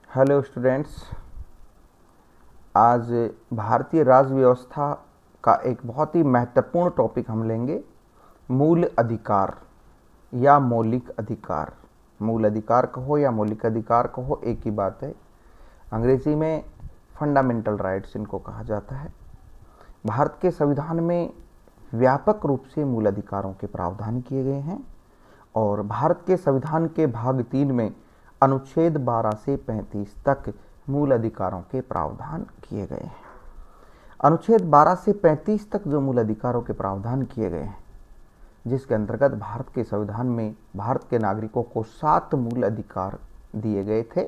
Hello students. आज भारतीय राज्य व्यवस्था का एक बहुत ही महत्वपूर्ण टॉपिक हम लेंगे, मूल अधिकार या मौलिक अधिकार। मूल अधिकार कहो या मौलिक अधिकार कहो, एक ही बात है। अंग्रेजी में फंडामेंटल राइट्स इनको कहा जाता है। भारत के संविधान में व्यापक रूप से मूल अधिकारों के प्रावधान किए गए हैं और भारत के संविधान के भाग 3 में अनुच्छेद 12 से 35 तक मूल अधिकारों के प्रावधान किए गए हैं। अनुच्छेद 12 से 35 तक जो मूल अधिकारों के प्रावधान किए गए हैं, जिसके अंतर्गत भारत के संविधान में भारत के नागरिकों को 7 मूल अधिकार दिए गए थे।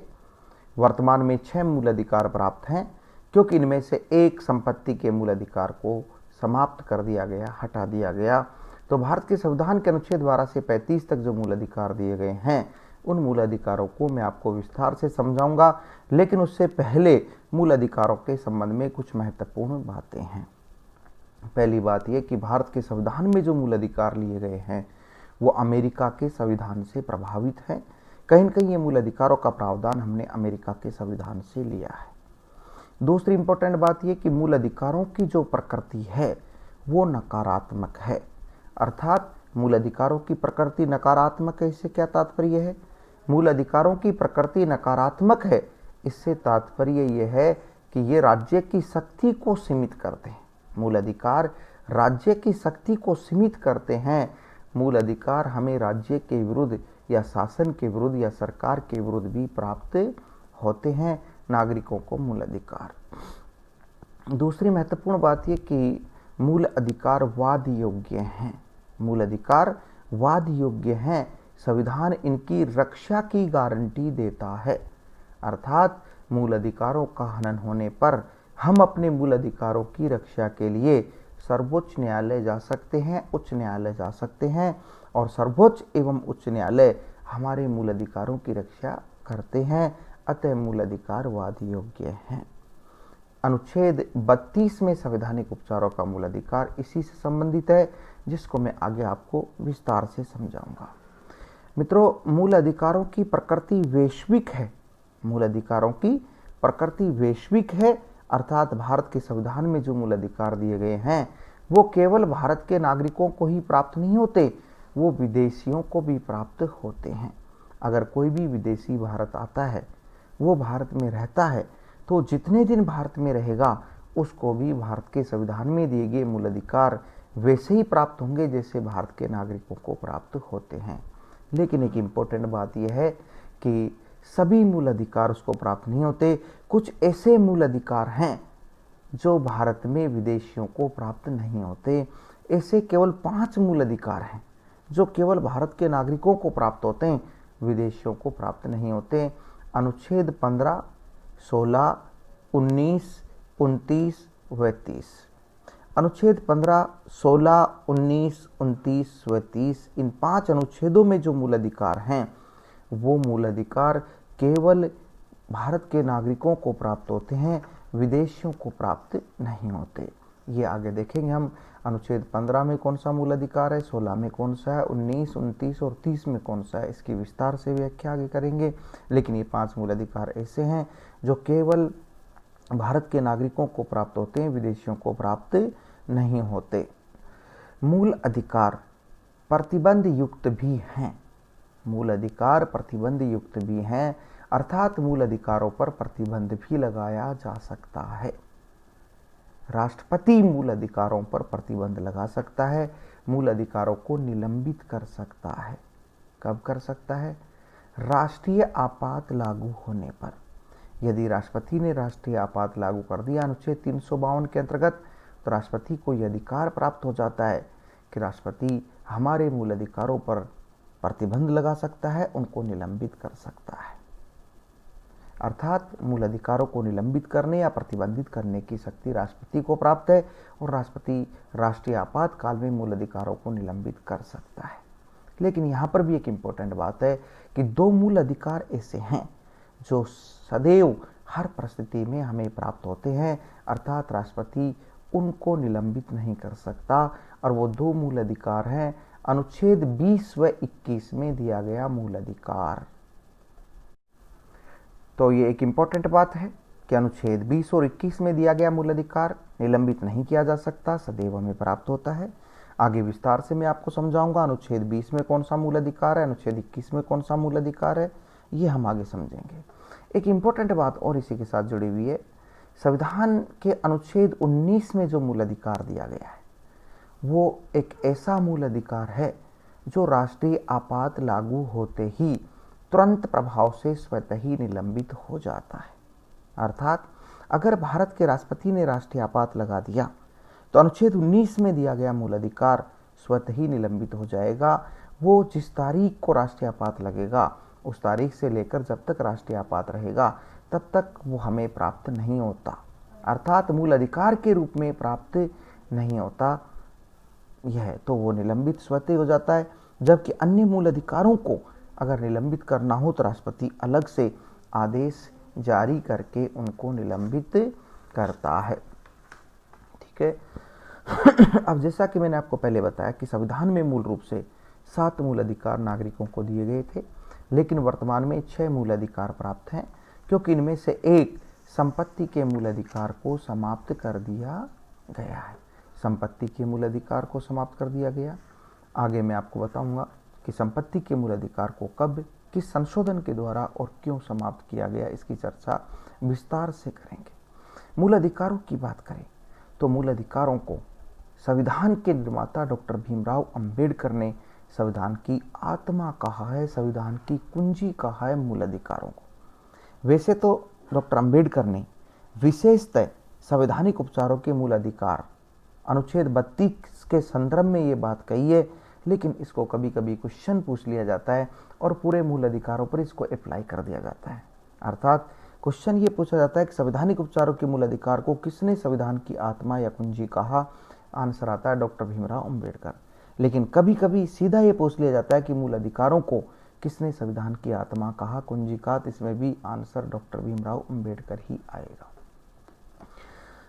वर्तमान में 6 मूल अधिकार प्राप्त हैं, क्योंकि इनमें से एक संपत्ति के मूल अधिकार को समाप्त कर दिया गया, हटा दिया गया। तो भारत के संविधान के अनुच्छेद 12 से 35 तक जो मूल अधिकार दिए गए हैं, उन मूल अधिकारों को मैं आपको विस्तार से समझाऊंगा। लेकिन उससे पहले मूल अधिकारों के संबंध में कुछ महत्वपूर्ण बातें हैं। पहली बात यह कि भारत के संविधान में जो मूल अधिकार लिए गए हैं वो अमेरिका के संविधान से प्रभावित है। कहीं न कहीं ये मूल अधिकारों का प्रावधान हमने अमेरिका के संविधान से लिया है। दूसरी इंपॉर्टेंट बात यह कि मूल अधिकारों की जो प्रकृति है वो नकारात्मक है, अर्थात मूल अधिकारों की प्रकृति नकारात्मक है। इससे क्या तात्पर्य है? मूल अधिकारों की प्रकृति नकारात्मक है, इससे तात्पर्य यह है कि ये राज्य की शक्ति को सीमित करते हैं। मूल अधिकार राज्य की शक्ति को सीमित करते हैं। मूल अधिकार हमें राज्य के विरुद्ध या शासन के विरुद्ध या सरकार के विरुद्ध भी प्राप्त होते हैं, नागरिकों को मूल अधिकार। दूसरी महत्वपूर्ण बात यह कि मूल अधिकार वाद योग्य हैं। मूल अधिकार वाद योग्य हैं। संविधान इनकी रक्षा की गारंटी देता है, अर्थात मूल अधिकारों का हनन होने पर हम अपने मूल अधिकारों की रक्षा के लिए सर्वोच्च न्यायालय जा सकते हैं, उच्च न्यायालय जा सकते हैं, और सर्वोच्च एवं उच्च न्यायालय हमारे मूल अधिकारों की रक्षा करते हैं। अतः मूल अधिकार वाद योग्य हैं। अनुच्छेद 32 में संवैधानिक उपचारों का मूल अधिकार इसी से संबंधित है, जिसको मैं आगे आपको विस्तार से समझाऊंगा। मित्रों, मूल अधिकारों की प्रकृति वैश्विक है। मूल अधिकारों की प्रकृति वैश्विक है, अर्थात भारत के संविधान में जो मूल अधिकार दिए गए हैं वो केवल भारत के नागरिकों को ही प्राप्त नहीं होते, वो विदेशियों को भी प्राप्त होते हैं। अगर कोई भी विदेशी भारत आता है, वो भारत में रहता है, तो जितने दिन भारत में रहेगा उसको भी भारत के संविधान में दिए गए मूल अधिकार वैसे ही प्राप्त होंगे जैसे भारत के नागरिकों को प्राप्त होते हैं। लेकिन एक इम्पोर्टेंट बात यह है कि सभी मूल अधिकार उसको प्राप्त नहीं होते। कुछ ऐसे मूल अधिकार हैं जो भारत में विदेशियों को प्राप्त नहीं होते। ऐसे केवल 5 मूल अधिकार हैं जो केवल भारत के नागरिकों को प्राप्त होते हैं, विदेशियों को प्राप्त नहीं होते। अनुच्छेद 15, 16, 19, 29 व 30। अनुच्छेद 15, 16, 19, 29 व 30, इन 5 अनुच्छेदों में जो मूल अधिकार हैं वो मूल अधिकार केवल भारत के नागरिकों को प्राप्त होते हैं, विदेशियों को प्राप्त नहीं होते। ये आगे देखेंगे हम। अनुच्छेद 15 में कौन सा मूल अधिकार है, 16 में कौन सा है, 19, 29 और 30 में कौन सा है, इसकी विस्तार से व्याख्या आगे करेंगे। लेकिन ये 5 मूल अधिकार ऐसे हैं जो केवल भारत के नागरिकों को प्राप्त होते हैं, विदेशियों को प्राप्त नहीं होते। मूल अधिकार प्रतिबंध युक्त भी हैं। मूल अधिकार प्रतिबंध युक्त भी हैं, अर्थात मूल अधिकारों पर प्रतिबंध भी लगाया जा सकता है। राष्ट्रपति मूल अधिकारों पर प्रतिबंध लगा सकता है, मूल अधिकारों को निलंबित कर सकता है। कब कर सकता है? राष्ट्रीय आपात लागू होने पर। यदि राष्ट्रपति ने राष्ट्रीय आपात लागू कर दिया अनुच्छेद 352 के अंतर्गत, तो राष्ट्रपति को यह अधिकार प्राप्त हो जाता है कि राष्ट्रपति हमारे मूल अधिकारों पर प्रतिबंध लगा सकता है, उनको निलंबित कर सकता है। अर्थात मूल अधिकारों को निलंबित करने या प्रतिबंधित करने की शक्ति राष्ट्रपति को प्राप्त है, और राष्ट्रपति राष्ट्रीय आपातकाल में मूल अधिकारों को निलंबित कर सकता है। लेकिन यहाँ पर भी एक इम्पोर्टेंट बात है कि 2 मूल अधिकार ऐसे हैं जो सदैव हर परिस्थिति में हमें प्राप्त होते हैं, अर्थात राष्ट्रपति उनको निलंबित नहीं कर सकता। और वो 2 मूल अधिकार हैं अनुच्छेद 20 व 21 में दिया गया मूल अधिकार। तो ये एक इम्पॉर्टेंट बात है कि अनुच्छेद 20 और 21 में दिया गया मूल अधिकार निलंबित नहीं किया जा सकता, सदैव हमें प्राप्त होता है। आगे विस्तार से मैं आपको समझाऊंगा अनुच्छेद 20 में कौन सा मूल अधिकार है, अनुच्छेद 21 में कौन सा मूल अधिकार है, ये हम आगे समझेंगे। एक इम्पॉर्टेंट बात और इसी के साथ जुड़ी हुई है, संविधान के अनुच्छेद 19 में जो मूल अधिकार दिया गया है वो एक ऐसा मूल अधिकार है जो राष्ट्रीय आपात लागू होते ही तुरंत प्रभाव से स्वतः ही निलंबित हो जाता है। अर्थात अगर भारत के राष्ट्रपति ने राष्ट्रीय आपात लगा दिया तो अनुच्छेद 19 में दिया गया मूल अधिकार स्वतः ही निलंबित हो जाएगा। वो जिस तारीख को राष्ट्रीय आपात लगेगा उस तारीख से लेकर जब तक राष्ट्रीय आपात रहेगा तब तक वो हमें प्राप्त नहीं होता, अर्थात मूल अधिकार के रूप में प्राप्त नहीं होता यह, तो वो निलंबित स्वतः हो जाता है। जबकि अन्य मूल अधिकारों को अगर निलंबित करना हो तो राष्ट्रपति अलग से आदेश जारी करके उनको निलंबित करता है। ठीक है। अब जैसा कि मैंने आपको पहले बताया कि संविधान में मूल रूप से 7 मूल अधिकार नागरिकों को दिए गए थे, लेकिन वर्तमान में 6 मूल अधिकार प्राप्त हैं, क्योंकि इनमें से एक संपत्ति के मूल अधिकार को समाप्त कर दिया गया है। संपत्ति के मूल अधिकार को समाप्त कर दिया गया। आगे मैं आपको बताऊंगा कि संपत्ति के मूल अधिकार को कब, किस संशोधन के द्वारा और क्यों समाप्त किया गया, इसकी चर्चा विस्तार से करेंगे। मूल अधिकारों की बात करें तो मूल अधिकारों को संविधान के निर्माता डॉक्टर भीमराव अंबेडकर ने संविधान की आत्मा कहा है, संविधान की कुंजी कहा है मूल अधिकारों को। वैसे तो डॉक्टर अंबेडकर ने विशेषतः संवैधानिक उपचारों के मूल अधिकार अनुच्छेद 32 के संदर्भ में ये बात कही है, लेकिन इसको कभी कभी क्वेश्चन पूछ लिया जाता है और पूरे मूल अधिकारों पर इसको अप्लाई कर दिया जाता है। अर्थात क्वेश्चन ये पूछा जाता है कि संवैधानिक उपचारों के मूल अधिकार को किसने संविधान की आत्मा या कुंजी कहा। आंसर आता है डॉक्टर भीमराव अंबेडकर। लेकिन कभी कभी सीधा ये पूछ लिया जाता है कि मूल अधिकारों को किसने संविधान की आत्मा कहा, कुंजी कहा, तो इसमें भी आंसर डॉक्टर भीमराव अंबेडकर ही आएगा।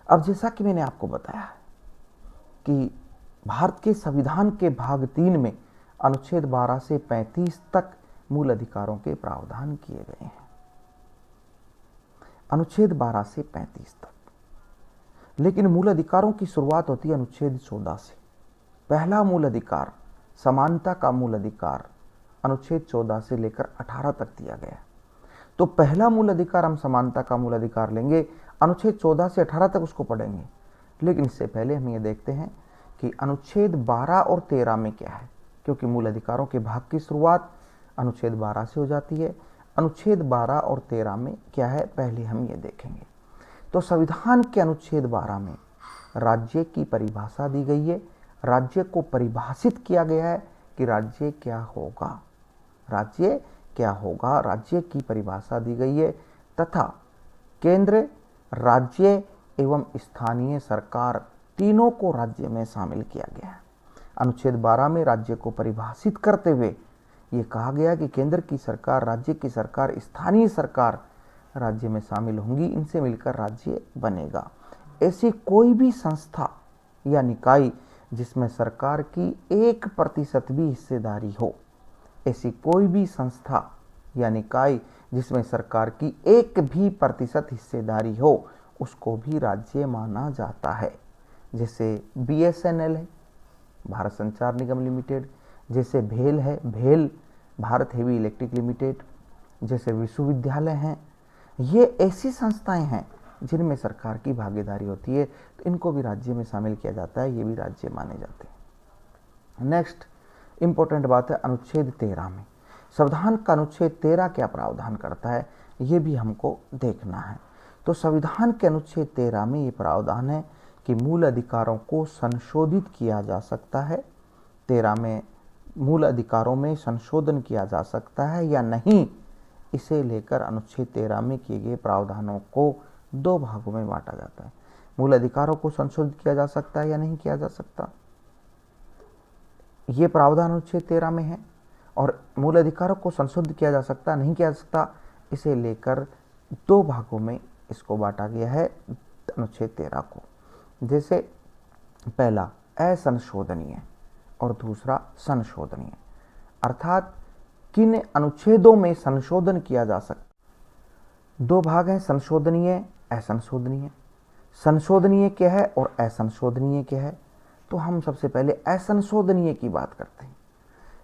अब जैसा कि मैंने आपको बताया कि भारत के संविधान के भाग 3 में अनुच्छेद 12 से 35 तक मूल अधिकारों के प्रावधान किए गए हैं। अनुच्छेद 12 से 35 तक। लेकिन मूल अधिकारों की शुरुआत होती है अनुच्छेद 14 से। पहला मूल अधिकार समानता का मूल अधिकार अनुच्छेद 14 से लेकर 18 तक दिया गया। तो पहला मूल अधिकार हम समानता का मूल अधिकार लेंगे, अनुच्छेद 14 से 18 तक उसको पढ़ेंगे। लेकिन इससे पहले हम ये देखते हैं कि अनुच्छेद 12 और 13 में क्या है, क्योंकि मूल अधिकारों के भाग की शुरुआत अनुच्छेद 12 से हो जाती है। अनुच्छेद 12 और 13 में क्या है, पहले हम ये देखेंगे। तो संविधान के अनुच्छेद 12 में राज्य की परिभाषा दी गई है। राज्य को परिभाषित किया गया है कि राज्य क्या होगा, राज्य क्या होगा, राज्य की परिभाषा दी गई है। तथा केंद्र, राज्य एवं स्थानीय सरकार तीनों को राज्य में शामिल किया गया है। अनुच्छेद 12 में राज्य को परिभाषित करते हुए ये कहा गया कि केंद्र की सरकार, राज्य की सरकार, स्थानीय सरकार राज्य में शामिल होंगी, इनसे मिलकर राज्य बनेगा। ऐसी कोई भी संस्था या निकाय जिसमें सरकार की 1% भी हिस्सेदारी हो, ऐसी कोई भी संस्था या निकाय जिसमें सरकार की 1% भी हिस्सेदारी हो, उसको भी राज्य माना जाता है। जैसे BSNL है, भारत संचार निगम लिमिटेड, जैसे भेल है, भेल भारत हेवी इलेक्ट्रिक लिमिटेड, जैसे विश्वविद्यालय हैं। ये ऐसी संस्थाएं हैं जिनमें सरकार की भागीदारी होती है, तो इनको भी राज्य में शामिल किया जाता है, ये भी राज्य माने जाते हैं। नेक्स्ट इंपॉर्टेंट बात है अनुच्छेद 13 में। संविधान का अनुच्छेद 13 क्या प्रावधान करता है, ये भी हमको देखना है। तो संविधान के अनुच्छेद 13 में ये प्रावधान है कि मूल अधिकारों को संशोधित किया जा सकता है। 13 में मूल अधिकारों में संशोधन किया जा सकता है या नहीं, इसे लेकर अनुच्छेद 13 में किए गए प्रावधानों को 2 भागों में बांटा जाता है। मूल अधिकारों को संशोधित किया जा सकता है या नहीं किया जा सकता, ये प्रावधान अनुच्छेद 13 में है। और मूल अधिकारों को संशोधित किया जा सकता, नहीं किया जा सकता, इसे लेकर 2 भागों में इसको बांटा गया है अनुच्छेद 13 को। जैसे पहला असंशोधनीय और दूसरा संशोधनीय। अर्थात किन अनुच्छेदों में संशोधन किया जा सकता, दो भाग हैं, संशोधनीय, असंशोधनीय। संशोधनीय क्या है और असंशोधनीय क्या है? तो हम सबसे पहले असंशोधनीय की बात करते हैं।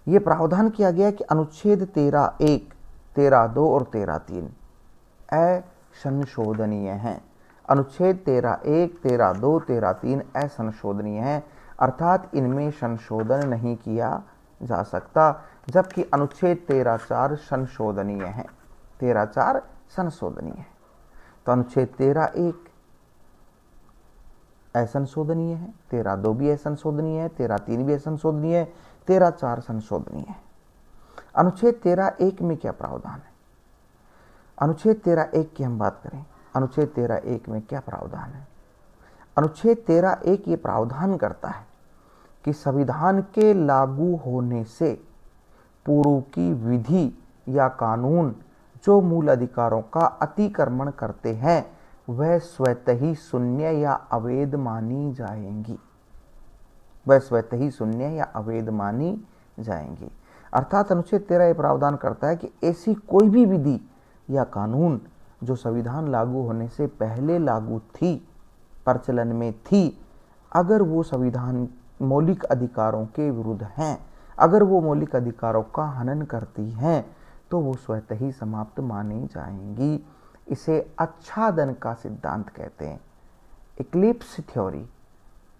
ये प्रावधान किया गया कि अनुच्छेद 13(1), 13(2) और 13(3) असंशोधनीय हैं। अनुच्छेद 13(1), 13(2), 13(3) असंशोधनीय हैं, अर्थात इनमें संशोधन नहीं किया जा सकता, जबकि अनुच्छेद 13(4) संशोधनीय है। 13(4) संशोधनीय है। तो अनुच्छेद 13(1) असंशोधनीय है, 13(2) भी असंशोधनीय है, 13(3) भी असंशोधनीय है, 13(4) संशोधनीय है। अनुच्छेद 13(1) में क्या प्रावधान है? अनुच्छेद 13(1) की हम बात करें, अनुच्छेद 13(1) में क्या प्रावधान है? अनुच्छेद 13(1) ये प्रावधान करता है कि संविधान के लागू होने से पूर्व की विधि या कानून जो मूल अधिकारों का अतिक्रमण करते हैं वह स्वतः ही शून्य या अवैध मानी जाएंगी। वह स्वतः ही शून्य या अवैध मानी जाएंगी। अर्थात अनुच्छेद 13 यह प्रावधान करता है कि ऐसी कोई भी विधि या कानून जो संविधान लागू होने से पहले लागू थी, प्रचलन में थी, अगर वो संविधान मौलिक अधिकारों के विरुद्ध हैं, अगर वो मौलिक अधिकारों का हनन करती हैं, तो वो स्वतः ही समाप्त मानी जाएंगी। इसे आच्छादन का सिद्धांत कहते हैं, इक्लिप्स थ्योरी।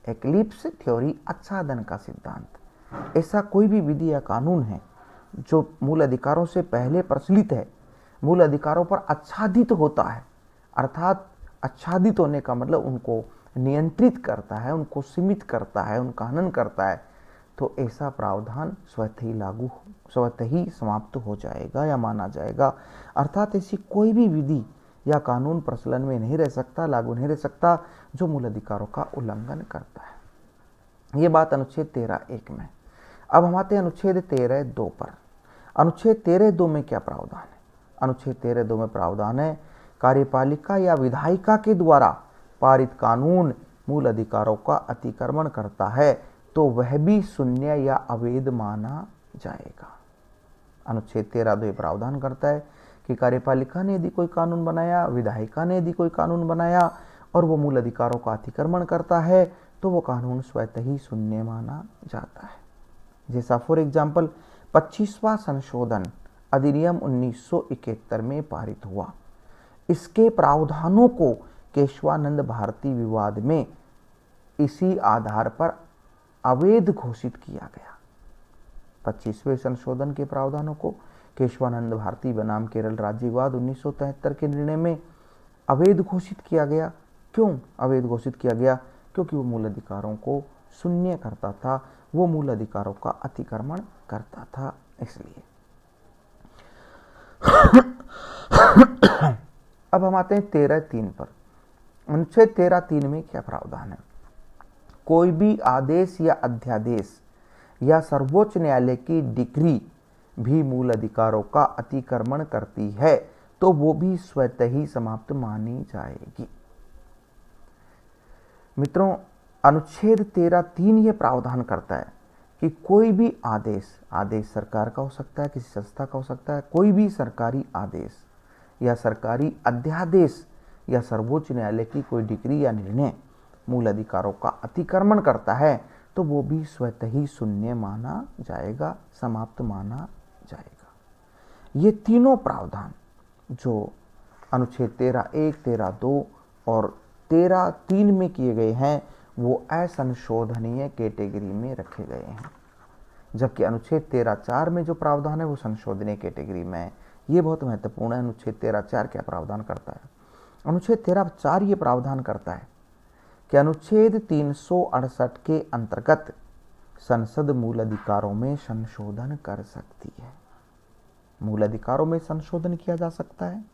इक्लिप्स थ्योरी, आच्छादन का सिद्धांत। ऐसा कोई भी विधि या कानून है जो मूल अधिकारों से पहले प्रचलित है, मूल अधिकारों पर आच्छादित होता है, अर्थात आच्छादित होने का मतलब उनको नियंत्रित करता है, उनको सीमित करता है, उनका हनन करता है, तो ऐसा प्रावधान स्वतः ही समाप्त हो जाएगा या माना जाएगा। अर्थात ऐसी कोई भी विधि या कानून प्रचलन में नहीं रह सकता, लागू नहीं रह सकता, जो मूल अधिकारों का उल्लंघन करता है। ये बात अनुच्छेद 13(1) में। अब हम आते हैं अनुच्छेद 13(2) पर। अनुच्छेद 13(2) में क्या प्रावधान है? अनुच्छेद 13(2) में प्रावधान है, कार्यपालिका या विधायिका के द्वारा पारित कानून मूल अधिकारों का अतिक्रमण करता है तो वह भी शून्य या अवैध माना जाएगा। अनुच्छेद 13(2) प्रावधान करता है कि कार्यपालिका ने यदि कोई कानून बनाया, विधायिका ने यदि कोई कानून बनाया और वो मूल अधिकारों का अतिक्रमण करता है तो वो कानून स्वतः ही शून्य माना जाता है। जैसा फॉर एग्जाम्पल 25वां संशोधन अधिनियम 1971 में पारित हुआ। इसके प्रावधानों को केशवानंद भारती विवाद में इसी आधार पर अवैध घोषित किया गया। 25वें संशोधन के प्रावधानों को केशवानंद भारती बनाम केरल राज्य विवाद 1973 के निर्णय में अवैध घोषित किया गया। क्यों अवैध घोषित किया गया? क्योंकि वो मूल अधिकारों को शून्य करता था, वो मूल अधिकारों का अतिक्रमण करता था, इसलिए। अब हम आते हैं 13(3) पर। अनुच्छेद 13(3) में क्या प्रावधान है? कोई भी आदेश या अध्यादेश या सर्वोच्च न्यायालय की डिक्री भी मूल अधिकारों का अतिक्रमण करती है तो वो भी स्वतः ही समाप्त मानी जाएगी। मित्रों, अनुच्छेद 13(3) ये प्रावधान करता है कि कोई भी आदेश सरकार का हो सकता है, किसी संस्था का हो सकता है, कोई भी सरकारी आदेश या सरकारी अध्यादेश या सर्वोच्च न्यायालय की कोई डिक्री या निर्णय मूल अधिकारों का अतिक्रमण करता है तो वो भी स्वतः ही शून्य माना जाएगा, समाप्त माना जाएगा। ये तीनों प्रावधान जो अनुच्छेद 13(1), 13(2) और 13(3) में किए गए हैं वो असंशोधनीय कैटेगरी में रखे गए हैं, जबकि अनुच्छेद 13(4) में जो प्रावधान है वो संशोधनीय कैटेगरी में है। ये बहुत महत्वपूर्ण है। अनुच्छेद 13(4) क्या प्रावधान करता है? अनुच्छेद 13(4) ये प्रावधान करता है कि अनुच्छेद 368 के अंतर्गत संसद मूल अधिकारों में संशोधन कर सकती है। मूल अधिकारों में संशोधन किया जा सकता है,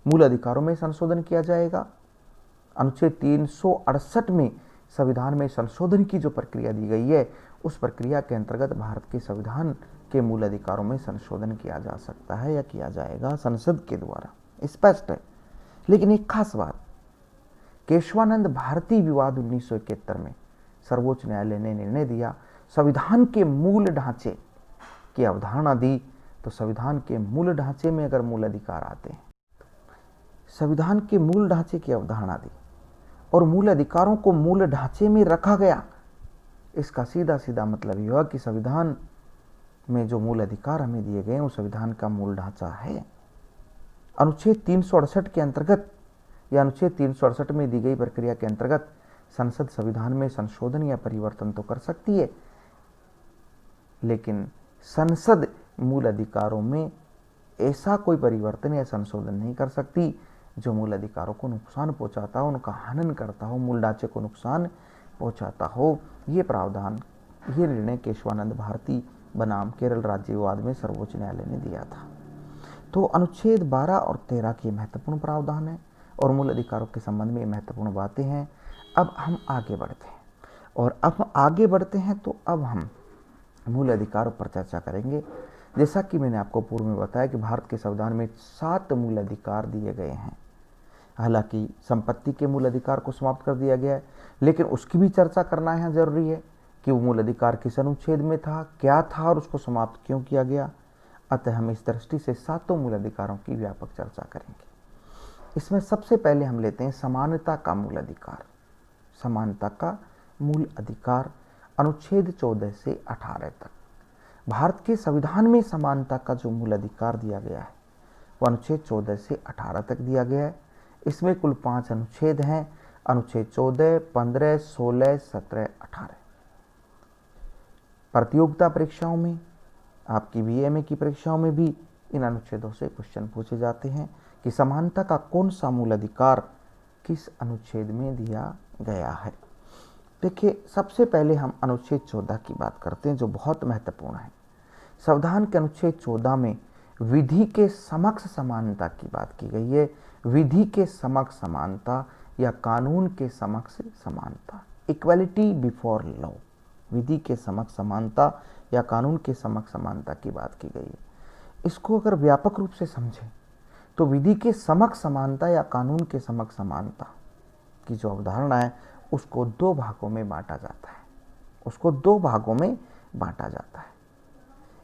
मूल अधिकारों में संशोधन किया जाएगा। अनुच्छेद 368 में संविधान में संशोधन की जो प्रक्रिया दी गई है उस प्रक्रिया के अंतर्गत भारत के संविधान के मूल अधिकारों में संशोधन किया जा सकता है या किया जाएगा संसद के द्वारा, स्पष्ट है। लेकिन एक खास बात, केशवानंद भारती विवाद 1971 में सर्वोच्च न्यायालय ने निर्णय दिया, संविधान के मूल ढांचे की अवधारणा दी, तो संविधान के मूल ढांचे में अगर मूल अधिकार आते हैं, संविधान के मूल ढांचे की अवधारणा दी और मूल अधिकारों को मूल ढांचे में रखा गया। इसका सीधा सीधा मतलब यह हुआ कि संविधान में जो मूल अधिकार हमें दिए गए हैं वो संविधान का मूल ढांचा है। अनुच्छेद 368 के अंतर्गत या अनुच्छेद 368 में दी गई प्रक्रिया के अंतर्गत संसद संविधान में संशोधन या परिवर्तन तो कर सकती है, लेकिन संसद मूल अधिकारों में ऐसा कोई परिवर्तन या संशोधन नहीं कर सकती जो मूल अधिकारों को नुकसान पहुंचाता हो, उनका हनन करता हो, मूल ढांचे को नुकसान पहुंचाता हो। ये प्रावधान, ये निर्णय केशवानंद भारती बनाम केरल राज्य विवाद में सर्वोच्च न्यायालय ने दिया था। तो अनुच्छेद 12 और 13 के महत्वपूर्ण प्रावधान है और मूल अधिकारों के संबंध में महत्वपूर्ण बातें हैं। अब हम आगे बढ़ते हैं और अब आगे बढ़ते हैं तो अब हम मूल अधिकारों पर चर्चा करेंगे। जैसा कि मैंने आपको पूर्व में बताया कि भारत के संविधान में 7 मूल अधिकार दिए गए हैं। हालांकि संपत्ति के मूल अधिकार को समाप्त कर दिया गया है, लेकिन उसकी भी चर्चा करना यहाँ जरूरी है कि वो मूल अधिकार किस अनुच्छेद में था, क्या था और उसको समाप्त क्यों किया गया। अतः हम इस दृष्टि से 7 मूल अधिकारों की व्यापक चर्चा करेंगे। इसमें सबसे पहले हम लेते हैं समानता का मूल अधिकार। समानता का मूल अधिकार अनुच्छेद 14 से 18 तक। भारत के संविधान में समानता का जो मूल अधिकार दिया गया है वो अनुच्छेद 14 से 18 तक दिया गया है। इसमें कुल 5 अनुच्छेद हैं, अनुच्छेद 14, 15, 16, 17, 18। प्रतियोगिता परीक्षाओं में, आपकी बीएमए की परीक्षाओं में भी इन अनुच्छेदों से क्वेश्चन पूछे जाते हैं कि समानता का कौन सा मूल अधिकार किस अनुच्छेद में दिया गया है। देखिए, सबसे पहले हम अनुच्छेद 14 की बात करते हैं जो बहुत महत्वपूर्ण है। संविधान के अनुच्छेद 14 में विधि के समक्ष समानता की बात की गई है। विधि के समक्ष समानता या कानून के समक्ष समानता, इक्वलिटी बिफोर लॉ। विधि के समक्ष समानता या कानून के समक्ष समानता की बात की गई है। इसको अगर व्यापक रूप से समझें तो विधि के समक्ष समानता या कानून के समक्ष समानता की जो अवधारणा है उसको 2 भागों में बांटा जाता है। उसको 2 भागों में बांटा जाता है।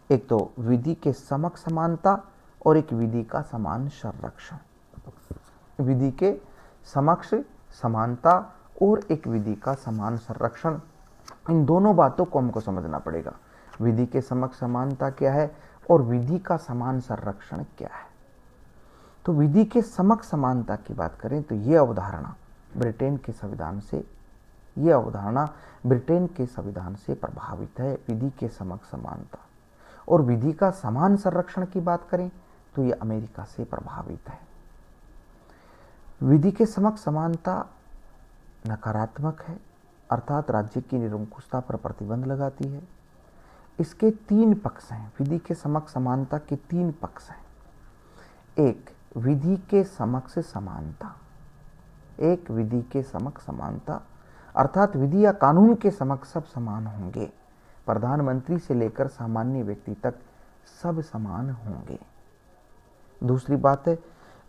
एक तो विधि के समक्ष समानता और एक विधि का समान संरक्षण। विधि के समक्ष समानता और एक विधि का समान संरक्षण, इन दोनों बातों को हमको समझना पड़ेगा। विधि के समक्ष समानता क्या है और विधि का समान संरक्षण क्या है। तो विधि के समक्ष समानता की बात करें तो ये अवधारणा ब्रिटेन के संविधान से प्रभावित है। विधि के समक्ष समानता और विधि का समान संरक्षण की बात करें तो ये अमेरिका से प्रभावित है। विधि के समक्ष समानता नकारात्मक है, अर्थात राज्य की निरंकुशता पर प्रतिबंध लगाती है। इसके 3 पक्ष हैं। विधि के समक्ष समानता के 3 पक्ष हैं। एक, विधि के समक्ष समानता। एक, विधि के समक्ष समानता अर्थात विधि या कानून के समक्ष सब समान होंगे। प्रधानमंत्री से लेकर सामान्य व्यक्ति तक सब समान होंगे। दूसरी बात है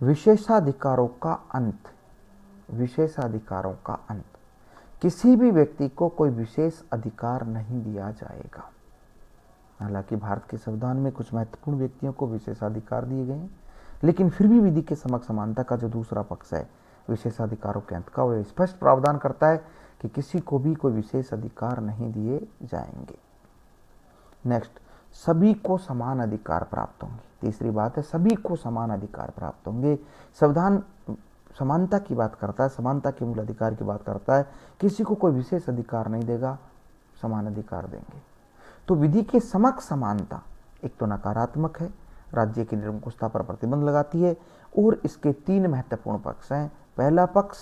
विशेषाधिकारों का अंत। विशेषाधिकारों का अंत, किसी भी व्यक्ति को कोई विशेष अधिकार नहीं दिया जाएगा। हालांकि भारत के संविधान में कुछ महत्वपूर्ण व्यक्तियों को विशेषाधिकार दिए गए हैं, लेकिन फिर भी विधि के समक्ष समानता का जो दूसरा पक्ष है विशेषाधिकारों के अंत का, वह स्पष्ट प्रावधान करता है कि किसी को भी कोई विशेष अधिकार नहीं दिए जाएंगे। नेक्स्ट, सभी को समान अधिकार प्राप्त होंगे। तीसरी बात है सभी को समान अधिकार प्राप्त होंगे। संविधान समानता की बात करता है, समानता के मूल अधिकार की बात करता है, किसी को कोई विशेष अधिकार नहीं देगा, समान अधिकार देंगे। तो विधि के समक्ष समानता एक तो नकारात्मक है, राज्य की निरंकुशता पर प्रतिबंध लगाती है, और इसके 3 महत्वपूर्ण पक्ष हैं। पहला पक्ष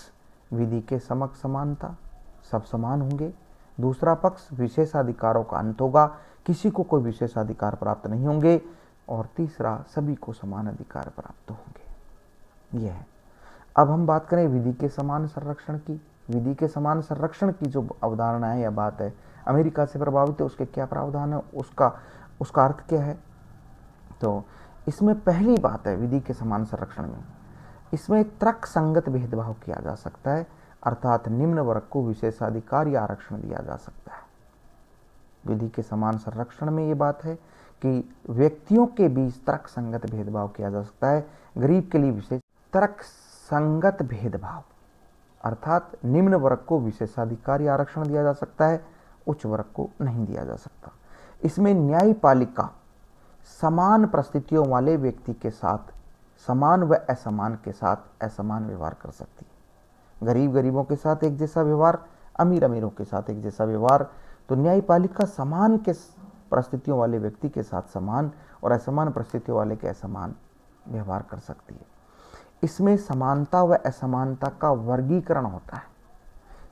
विधि के समक्ष समानता, सब समान होंगे। दूसरा पक्ष विशेषाधिकारों का अंत होगा, किसी को कोई विशेषाधिकार प्राप्त नहीं होंगे। और तीसरा, सभी को समान अधिकार प्राप्त होंगे। यह है। अब हम बात करें विधि के समान संरक्षण की। विधि के समान संरक्षण की जो अवधारणा है या बात है, अमेरिका से प्रभावित है। उसके क्या प्रावधान है, उसका अर्थ क्या है। तो इसमें पहली बात है विधि के समान संरक्षण में, इसमें तर्क संगत भेदभाव किया जा सकता है, अर्थात निम्न वर्ग को विशेषाधिकार या आरक्षण दिया जा सकता है। विधि के समान संरक्षण में ये बात है कि व्यक्तियों के बीच तर्क संगत भेदभाव किया जा सकता है। गरीब के लिए विशेष तर्क संगत भेदभाव, अर्थात निम्न वर्ग को विशेषाधिकार या आरक्षण दिया जा सकता है, उच्च वर्ग को नहीं दिया जा सकता। इसमें न्यायपालिका समान परिस्थितियों वाले व्यक्ति के साथ समान व असमान के साथ असमान व्यवहार कर सकती है। गरीब गरीबों के साथ एक जैसा व्यवहार, अमीर अमीरों के साथ एक जैसा व्यवहार। तो न्यायपालिका समान के परिस्थितियों वाले व्यक्ति के साथ समान और असमान परिस्थितियों वाले के असमान व्यवहार कर सकती है। इसमें समानता व असमानता का वर्गीकरण होता है।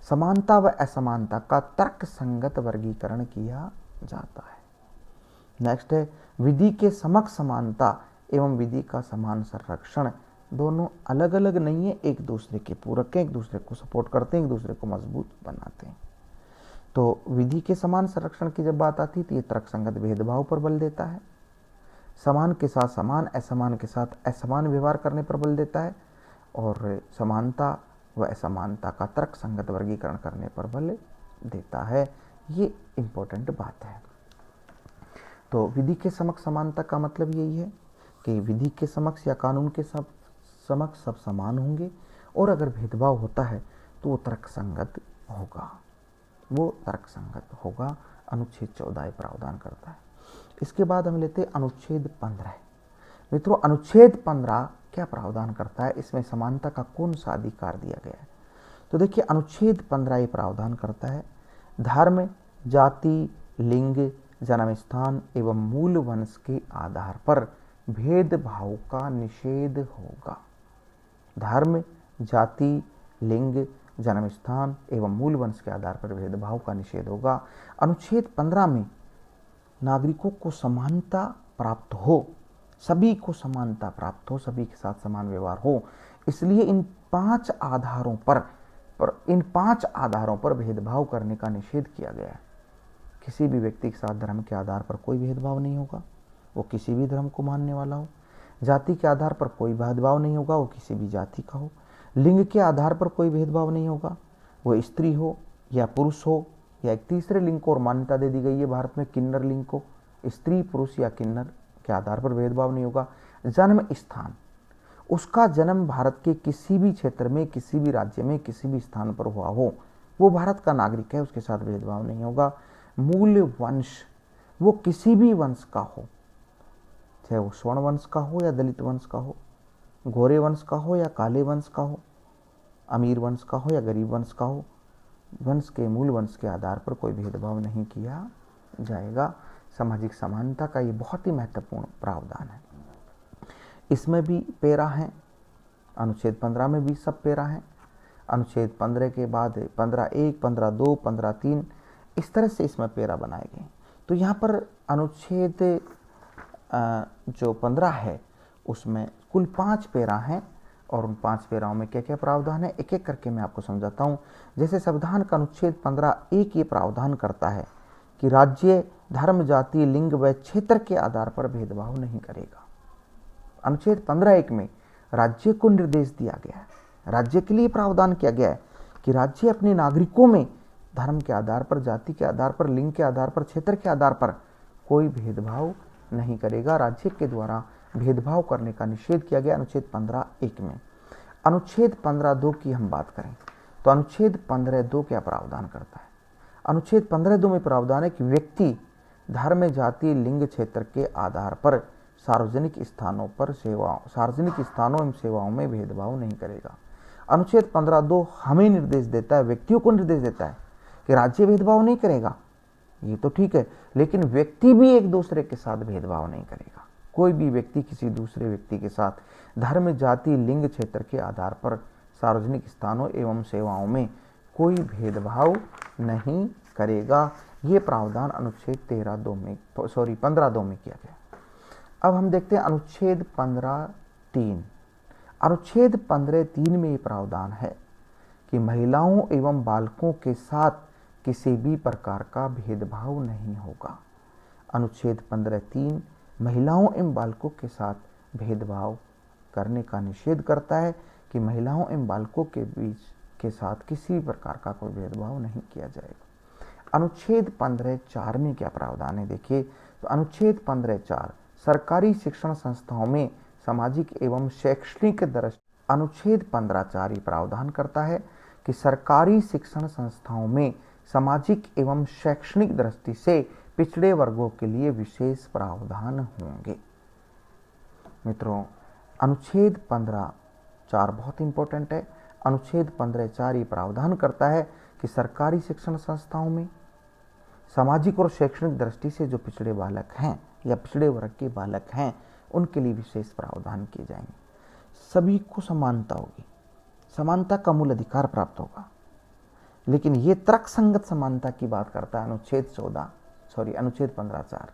समानता व असमानता का तर्क संगत वर्गीकरण किया जाता है। नेक्स्ट है विधि के समक्ष समानता एवं विधि का समान संरक्षण दोनों अलग अलग नहीं है, एक दूसरे के पूरक हैं, एक दूसरे को सपोर्ट करते हैं, एक दूसरे को मजबूत बनाते हैं। तो विधि के समान संरक्षण की जब बात आती है तो ये तर्क संगत भेदभाव पर बल देता है, समान के साथ समान, असमान के साथ असमान व्यवहार करने पर बल देता है, और समानता व असमानता का तर्क संगत वर्गीकरण करने पर बल देता है। ये इंपॉर्टेंट बात है। तो विधि के समक्ष समानता का मतलब यही है कि विधि के समक्ष या कानून के समक्ष सब समान होंगे, और अगर भेदभाव होता है तो वो तर्क संगत होगा, वो तर्क संगत होगा। अनुच्छेद 14 प्रावधान करता है। इसके बाद हम लेते हैं अनुच्छेद 15। मित्रों, अनुच्छेद 15 क्या प्रावधान करता है, इसमें समानता का कौन सा अधिकार दिया गया है? तो देखिए, अनुच्छेद 15 ये प्रावधान करता है धर्म, जाति, लिंग, जन्म स्थान एवं मूल वंश के आधार पर भेदभाव का निषेध होगा। धर्म, जाति, लिंग, जन्म स्थान एवं मूल वंश के आधार पर भेदभाव का निषेध होगा। अनुच्छेद 15 में नागरिकों को समानता प्राप्त हो, सभी को समानता प्राप्त हो, सभी के साथ समान व्यवहार हो, इसलिए इन पांच आधारों पर भेदभाव करने का निषेध किया गया है। किसी भी व्यक्ति के साथ धर्म के आधार पर कोई भेदभाव नहीं होगा, वो किसी भी धर्म को मानने वाला हो। जाति के आधार पर कोई भेदभाव नहीं होगा, वो किसी भी जाति का हो। लिंग के आधार पर कोई भेदभाव नहीं होगा, वो स्त्री हो या पुरुष हो, या एक तीसरे लिंग को और मान्यता दे दी गई है भारत में किन्नर लिंग को, स्त्री, पुरुष या किन्नर के आधार पर भेदभाव नहीं होगा। जन्म स्थान, उसका जन्म भारत के किसी भी क्षेत्र में, किसी भी राज्य में, किसी भी स्थान पर हुआ हो, वो भारत का नागरिक है, उसके साथ भेदभाव नहीं होगा। मूल वंश, वो किसी भी वंश का हो, चाहे वो स्वर्ण वंश का हो या दलित वंश का हो, गोरे वंश का हो या काले वंश का हो, अमीर वंश का हो या गरीब वंश का हो, वंश के मूल वंश के आधार पर कोई भेदभाव नहीं किया जाएगा। सामाजिक समानता का ये बहुत ही महत्वपूर्ण प्रावधान है। इसमें भी पेरा हैं, अनुच्छेद 15 में भी सब पेरा हैं। अनुच्छेद 15 के बाद 15(1), 15(2), 15(3) इस तरह से इसमें पेरा बनाए गए। तो यहाँ पर अनुच्छेद जो 15 है उसमें कुल 5 पेरा हैं, और उन 5 पेराओं में क्या क्या प्रावधान है एक एक करके मैं आपको समझाता हूँ। जैसे संविधान का अनुच्छेद 15(1) ये प्रावधान करता है कि राज्य धर्म, जाति, लिंग व क्षेत्र के आधार पर भेदभाव नहीं करेगा। अनुच्छेद 15(1) में राज्य को निर्देश दिया गया है, राज्य के लिए प्रावधान किया गया है कि राज्य अपने नागरिकों में धर्म के आधार पर, जाति के आधार पर, लिंग के आधार पर, क्षेत्र के आधार पर कोई भेदभाव नहीं करेगा। राज्य के द्वारा भेदभाव करने का निषेध किया गया अनुच्छेद 15(1) में। अनुच्छेद 15(2) की हम बात करें तो अनुच्छेद 15(2) क्या प्रावधान करता है? अनुच्छेद 15(2) में प्रावधान है कि व्यक्ति धर्म, जाति, लिंग, क्षेत्र के आधार पर सार्वजनिक स्थानों एवं सेवाओं में भेदभाव नहीं करेगा। अनुच्छेद 15(2) हमें निर्देश देता है, व्यक्तियों को निर्देश देता है कि राज्य भेदभाव नहीं करेगा, ये तो ठीक है, लेकिन व्यक्ति भी एक दूसरे के साथ भेदभाव नहीं करेगा। कोई भी व्यक्ति किसी दूसरे व्यक्ति के साथ धर्म, जाति, लिंग, क्षेत्र के आधार पर सार्वजनिक स्थानों एवं सेवाओं में कोई भेदभाव नहीं करेगा। ये प्रावधान अनुच्छेद 15(2) में किया गया। अब हम देखते हैं अनुच्छेद 15(3). अनुच्छेद 15(3) में ये प्रावधान है कि महिलाओं एवं बालकों के साथ किसी भी प्रकार का भेदभाव नहीं होगा। अनुच्छेद 15(3) महिलाओं एवं बालकों के साथ भेदभाव करने का निषेध करता है कि महिलाओं एवं बालकों के बीच के साथ किसी प्रकार का कोई भेदभाव नहीं किया जाएगा। अनुच्छेद 15(4) में क्या प्रावधान है देखिए, तो अनुच्छेद 15(4) सरकारी शिक्षण संस्थाओं में सामाजिक एवं शैक्षणिक दृष्टि अनुच्छेद 15(4) ये प्रावधान करता है कि सरकारी शिक्षण संस्थाओं में सामाजिक एवं शैक्षणिक दृष्टि से पिछड़े वर्गों के लिए विशेष प्रावधान होंगे। मित्रों, अनुच्छेद 15(4) बहुत इंपॉर्टेंट है। अनुच्छेद 15(4) ये प्रावधान करता है कि सरकारी शिक्षण संस्थाओं में सामाजिक और शैक्षणिक दृष्टि से जो पिछड़े बालक हैं या पिछड़े वर्ग के बालक हैं, उनके लिए विशेष प्रावधान किए जाएंगे। सभी को समानता होगी, समानता का मूल अधिकार प्राप्त होगा। लेकिन ये तर्कसंगत समानता की बात करता है अनुच्छेद 15(4).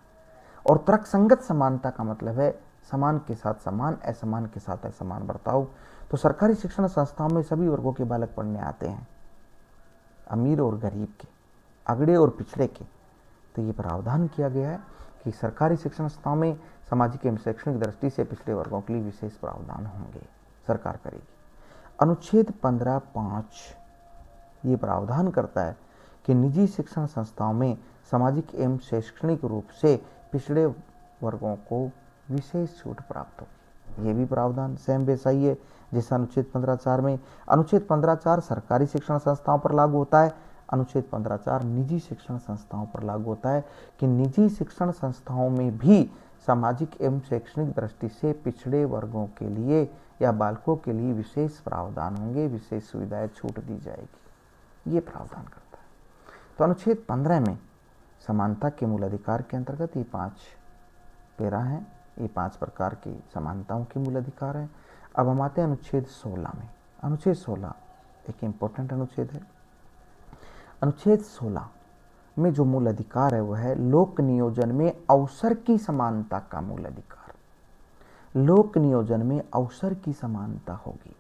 और तर्कसंगत समानता का मतलब है समान के साथ समान, असमान के साथ असमान बर्ताव। तो सरकारी शिक्षण संस्थाओं में सभी वर्गों के बालक पढ़ने आते हैं, अमीर और गरीब के, अगड़े और पिछड़े के। तो ये प्रावधान किया गया है कि सरकारी शिक्षण संस्थाओं में सामाजिक एवं शैक्षणिक दृष्टि से पिछड़े वर्गों के लिए विशेष प्रावधान होंगे, सरकार करेगी। अनुच्छेद 15(5) ये प्रावधान करता है कि निजी शिक्षण संस्थाओं में सामाजिक एवं शैक्षणिक रूप से पिछड़े वर्गों को विशेष छूट प्राप्त होगी। ये भी प्रावधान सेम वैसा ही है जैसा अनुच्छेद 15(4) में। अनुच्छेद 15(4) सरकारी शिक्षण संस्थाओं पर लागू होता है, अनुच्छेद 15(4) निजी शिक्षण संस्थाओं पर लागू होता है कि निजी शिक्षण संस्थाओं में भी सामाजिक एवं शैक्षणिक दृष्टि से पिछड़े वर्गों के लिए या बालकों के लिए विशेष प्रावधान होंगे, विशेष सुविधाएं, छूट दी जाएगी। ये प्रावधान करता है। तो अनुच्छेद 15 में समानता के मूल अधिकार के अंतर्गत ये 5 पैरा हैं, ये 5 प्रकार की समानताओं के मूल अधिकार हैं। अब हम आते हैं अनुच्छेद 16 में। अनुच्छेद 16 एक इम्पोर्टेंट अनुच्छेद है। अनुच्छेद 16 में जो मूल अधिकार है वह है लोक नियोजन में अवसर की समानता का मूल अधिकार। लोक नियोजन में अवसर की समानता होगी।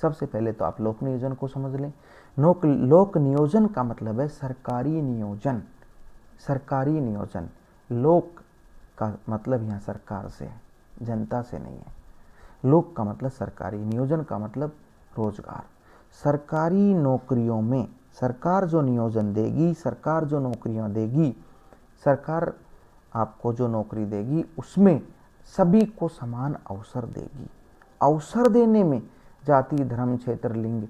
सबसे पहले तो आप लोक नियोजन को समझ लें। लोक नियोजन का मतलब है सरकारी नियोजन। सरकारी नियोजन, लोक का मतलब यहाँ सरकार से है, जनता से नहीं है। लोक का मतलब सरकारी, नियोजन का मतलब रोजगार। सरकारी नौकरियों में सरकार जो नियोजन देगी, सरकार जो नौकरियां देगी, सरकार आपको जो नौकरी देगी उसमें सभी को समान अवसर देगी। अवसर देने में जाति, धर्म, क्षेत्र, लिंग,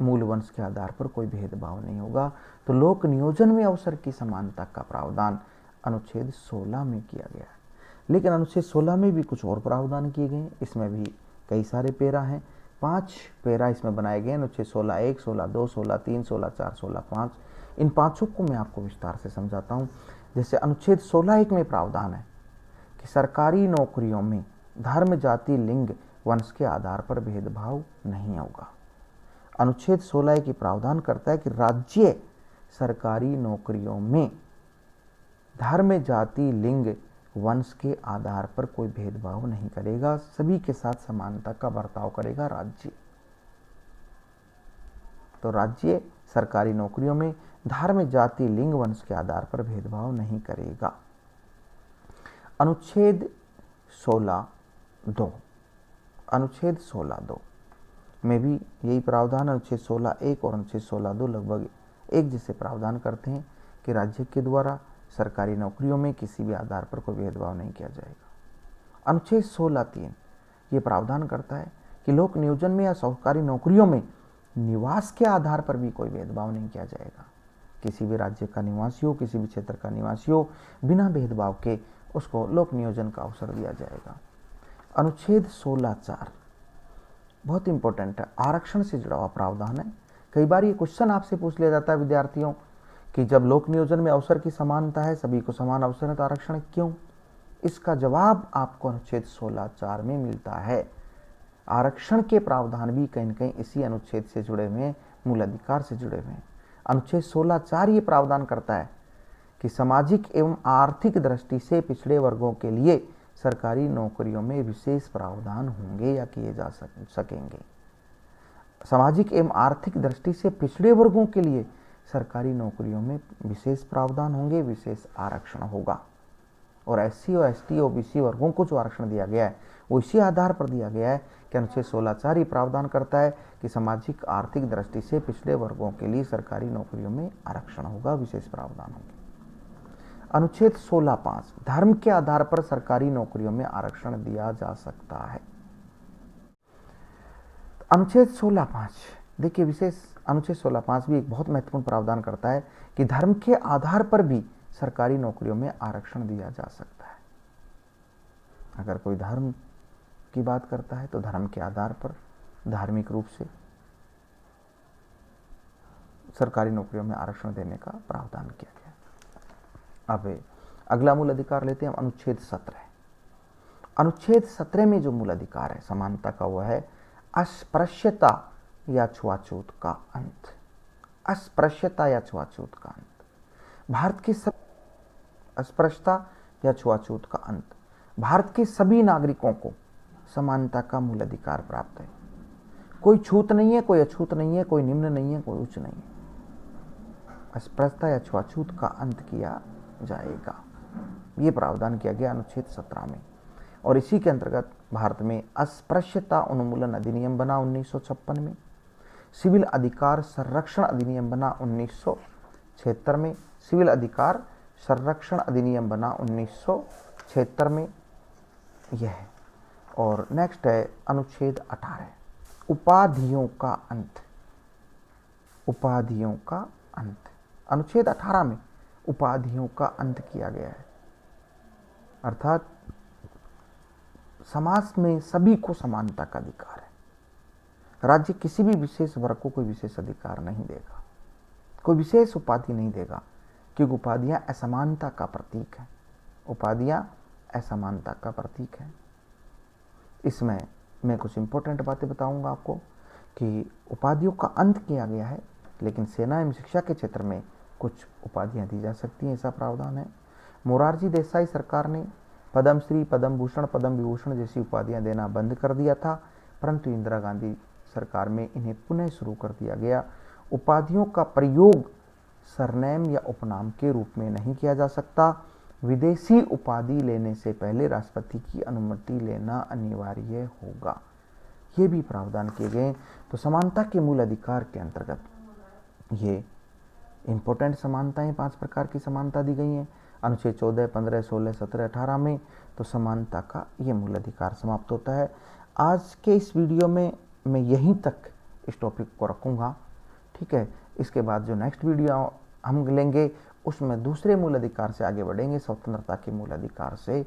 मूल वंश के आधार पर कोई भेदभाव नहीं होगा। तो लोक नियोजन में अवसर की समानता का प्रावधान अनुच्छेद 16 में किया गया है। लेकिन अनुच्छेद 16 में भी कुछ और प्रावधान किए गए। इसमें भी कई सारे पैरा हैं, 5 पैरा इसमें बनाए गए हैं। अनुच्छेद 16(1), 16(2), 16(3), 16(4), 16(5). इन पांचों को मैं आपको विस्तार से समझाता हूँ। जैसे अनुच्छेद 16(1) में प्रावधान है कि सरकारी नौकरियों में धर्म, जाति, लिंग, वंश के आधार पर भेदभाव नहीं होगा। अनुच्छेद 16(1) की प्रावधान करता है कि राज्य सरकारी नौकरियों में धर्म, जाति, लिंग, वंश के आधार पर कोई भेदभाव नहीं करेगा, सभी के साथ समानता का बर्ताव करेगा राज्य। तो राज्य सरकारी नौकरियों में धर्म, जाति, लिंग, वंश के आधार पर भेदभाव नहीं करेगा। अनुच्छेद 16(2), अनुच्छेद 16(2) में भी यही प्रावधान। अनुच्छेद 16(1) और अनुच्छेद 16(2) लगभग एक जैसे प्रावधान करते हैं कि राज्य के द्वारा सरकारी नौकरियों में किसी भी आधार पर कोई भेदभाव नहीं किया जाएगा। अनुच्छेद 16(3) ये प्रावधान करता है कि लोक नियोजन में या सरकारी नौकरियों में निवास के आधार पर भी कोई भेदभाव नहीं किया जाएगा। किसी भी राज्य का निवासी हो, किसी भी क्षेत्र का निवासी हो, बिना भेदभाव के उसको लोक नियोजन का अवसर दिया जाएगा। अनुच्छेद 16(4) बहुत इंपॉर्टेंट है, आरक्षण से जुड़ा हुआ प्रावधान है। कई बार ये क्वेश्चन आपसे पूछ लिया जाता है विद्यार्थियों कि जब लोक नियोजन में अवसर की समानता है, सभी को समान अवसर है, तो आरक्षण क्यों? इसका जवाब आपको अनुच्छेद 16(4) में मिलता है। आरक्षण के प्रावधान भी कहीं न कहीं इसी अनुच्छेद से जुड़े हुए हैं, मूल अधिकार से जुड़े हुए हैं। अनुच्छेद 16(4) ये प्रावधान करता है कि सामाजिक एवं आर्थिक दृष्टि से पिछड़े वर्गों के लिए सरकारी नौकरियों में विशेष प्रावधान होंगे या किए जा सकेंगे। सामाजिक एवं आर्थिक दृष्टि से पिछड़े वर्गों के लिए सरकारी नौकरियों में विशेष प्रावधान होंगे, विशेष आरक्षण होगा। और SC और ST OBC वर्गों को जो आरक्षण दिया गया है वो इसी आधार पर दिया गया है कि अनुच्छेद 16(4) प्रावधान करता है कि सामाजिक आर्थिक दृष्टि से पिछड़े वर्गों के लिए सरकारी नौकरियों में आरक्षण होगा, विशेष प्रावधान होंगे। अनुच्छेद 16(5) धर्म के आधार पर सरकारी नौकरियों में आरक्षण दिया जा सकता है। अनुच्छेद 16(5), देखिए विशेष अनुच्छेद 16(5) भी एक बहुत महत्वपूर्ण प्रावधान करता है कि धर्म के आधार पर भी सरकारी नौकरियों में आरक्षण दिया जा सकता है। अगर कोई धर्म की बात करता है तो धर्म के आधार पर धार्मिक रूप से सरकारी नौकरियों में आरक्षण देने का प्रावधान किया गया। अब अगला मूल अधिकार लेते हैं हम, अनुच्छेद 17। अनुच्छेद 17 में जो मूल अधिकार है समानता का, वह है अस्पृश्यता या छुआछूत का अंत। अस्पृश्यता या छुआछूत का अंत, भारत की सब अस्पृश्यता या छुआछूत का अंत, भारत के सभी नागरिकों को समानता का मूल अधिकार प्राप्त है। कोई छूत नहीं है, कोई अछूत नहीं है, कोई निम्न नहीं है, कोई उच्च नहीं है। अस्पृश्यता या छुआछूत का अंत किया जाएगा, ये प्रावधान किया गया अनुच्छेद 17 में। और इसी के अंतर्गत भारत में अस्पृश्यता उन्मूलन अधिनियम बना 1956 में, सिविल अधिकार संरक्षण अधिनियम बना 1976 में, सिविल अधिकार संरक्षण अधिनियम बना 1976 में, यह है। और नेक्स्ट है अनुच्छेद 18, उपाधियों का अंत। उपाधियों का अंत, अनुच्छेद 18 में उपाधियों का अंत किया गया है, अर्थात समाज में सभी को समानता का अधिकार है। राज्य किसी भी विशेष वर्ग को कोई विशेष अधिकार नहीं देगा, कोई विशेष उपाधि नहीं देगा, क्योंकि उपाधियां असमानता का प्रतीक है। उपाधियां असमानता का प्रतीक है। इसमें मैं कुछ इंपॉर्टेंट बातें बताऊंगा आपको कि उपाधियों का अंत किया गया है, लेकिन सेना एवं शिक्षा के क्षेत्र में कुछ उपाधियां दी जा सकती हैं, ऐसा प्रावधान है। मोरारजी देसाई सरकार ने पद्मश्री, पद्म भूषण, पद्म विभूषण जैसी उपाधियां देना बंद कर दिया था, परंतु इंदिरा गांधी सरकार में इन्हें पुनः शुरू कर दिया गया। उपाधियों का प्रयोग सरनेम या उपनाम के रूप में नहीं किया जा सकता। विदेशी उपाधि लेने से पहले राष्ट्रपति की अनुमति लेना अनिवार्य होगा, ये भी प्रावधान किए गए। तो समानता के मूल अधिकार के अंतर्गत ये इंपॉर्टेंट समानताएं, 5 प्रकार की समानता दी गई हैं अनुच्छेद 14, 15, 16, 17, 18 में। तो समानता का ये मूल अधिकार समाप्त होता है। आज के इस वीडियो में मैं यहीं तक इस टॉपिक को रखूँगा, ठीक है। इसके बाद जो नेक्स्ट वीडियो हम लेंगे उसमें दूसरे मूल अधिकार से आगे बढ़ेंगे, स्वतंत्रता के मूल अधिकार से।